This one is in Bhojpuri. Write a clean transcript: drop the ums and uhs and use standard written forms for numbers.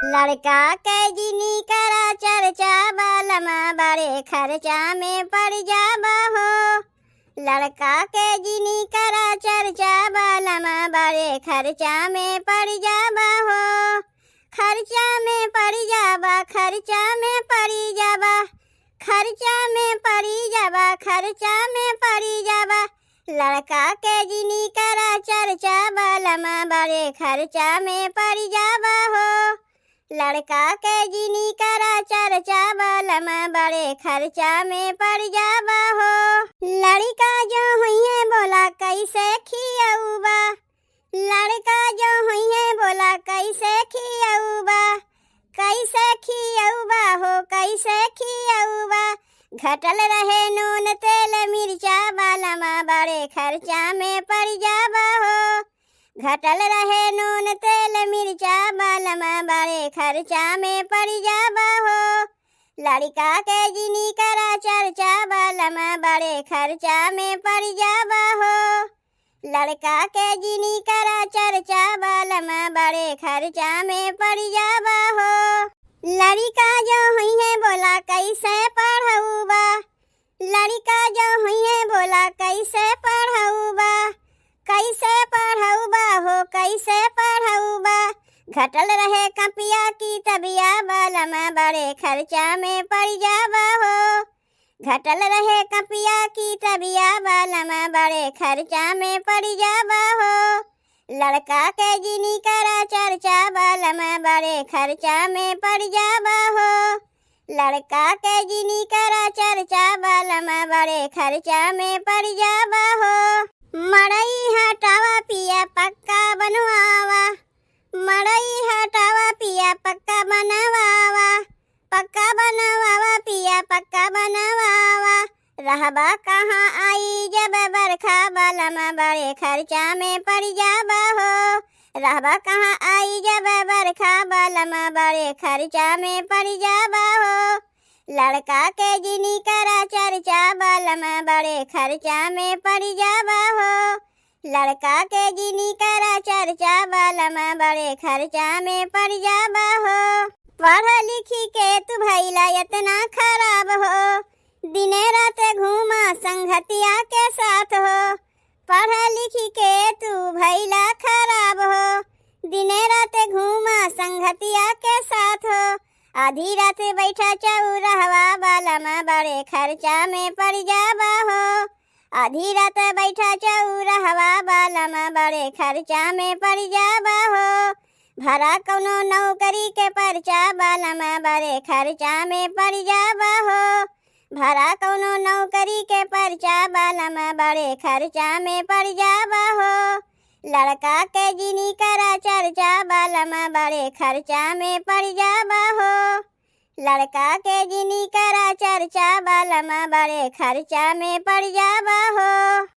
लड़का के जिनी करा चर्चा बालमा बड़े खर्चा में पड़ जाबा हो। लड़का के जिनी करा चर्चा बालमा बड़े खर्चा में पड़ जाबा हो। खर्चा में पड़ जाबा, खर्चा में पड़ी जाबा, खर्चा में पड़ी जाबा, खर्चा में पड़ी जाबा। लड़का के जिनी करा चर्चा बालमा बड़े खर्चा में पड़ जाबा हो। लड़का के जिनी करा चर्चा बालमा बड़े खर्चा में पड़ जाबा हो। लड़का जो हुई है बोला कैसे खियौबा, लड़का जो हुई है बोला कैसे खियौबा, कैसे खियौबा हो, कैसे खियौबा। घटल रहे नून तेल मिर्चा बालमा बड़े खर्चा में पड़ जाबा हो। घटल रहे नून तेल मिर्चा बालमा बड़े खर्चा में पड़ जाबा हो। लड़का के जिनी करा चर्चा बालमा बड़े खर्चा में पड़ जाबा हो। लड़का के जिनी करा चर्चा बालमा बड़े खर्चा में पड़ जाबा हो। लड़का जो हुई है बोला कैसे पढ़ौबा, लड़का जो हुई है बोला कैसे पढ़ौबा, कैसे पढ़ौबा हो, कैसे पढ़ौबा। घटल रहे कपिया की तबिया बालमा बड़े खर्चा में पड़ जाबा हो। घटल रहे कपिया की तबिया बालमा बड़े खर्चा में पड़ जाबा हो। लड़का के जिनी करा चर्चा बालमा बड़े खर्चा में पड़ जाबा हो। लड़का के जिनी करा चर्चा बालमा बड़े खर्चा में पड़ जाबा हो। मड़ई हटावा पिया पक्का बनवावा, मड़ई हटावा पिया पक्का बनवावा, पक्का बनवावा पिया पक्का बनवावा। रहबा कहाँ आई जब बरखा बालमा बड़े खर्चा में पड़ जाबा हो। रहबा कहाँ आई जब बरखा बालमा बड़े खर्चा में पड़ जाबा हो। लड़का के जिनी करा चर्चा बालमा बड़े खर्चा में पड़ जाबा हो। लड़का के जिनी करा चर्चा बालमा बड़े खर्चा में पड़ जाबा हो। पढ़ लिखी के तू भैला इतना खराब हो, दिने रात घूमा संगतिया के साथ हो। पढ़ लिखी के तू भैला खराब हो, दिने रात घूमा संगतिया के साथ हो। आधी रात बैठा चौराहवा बालमा बड़े खर्चा में पड़ जाबा हो। आधी रात बैठा चौराहवा बालमा बड़े खर्चा में पड़ जाबा हो। भरा कौनो नौकरी के पर्चा बालमा बड़े खर्चा में पड़ जाबा हो। भरा कौनो नौकरी के पर्चा बालमा बड़े खर्चा में पड़ जाबा हो। लड़का के जिनी करा चर्चा बालमा बड़े खर्चा में पड़ जाबा हो। लड़का के जिनी करा चर्चा बालमा बड़े खर्चा में पड़ जाबा हो।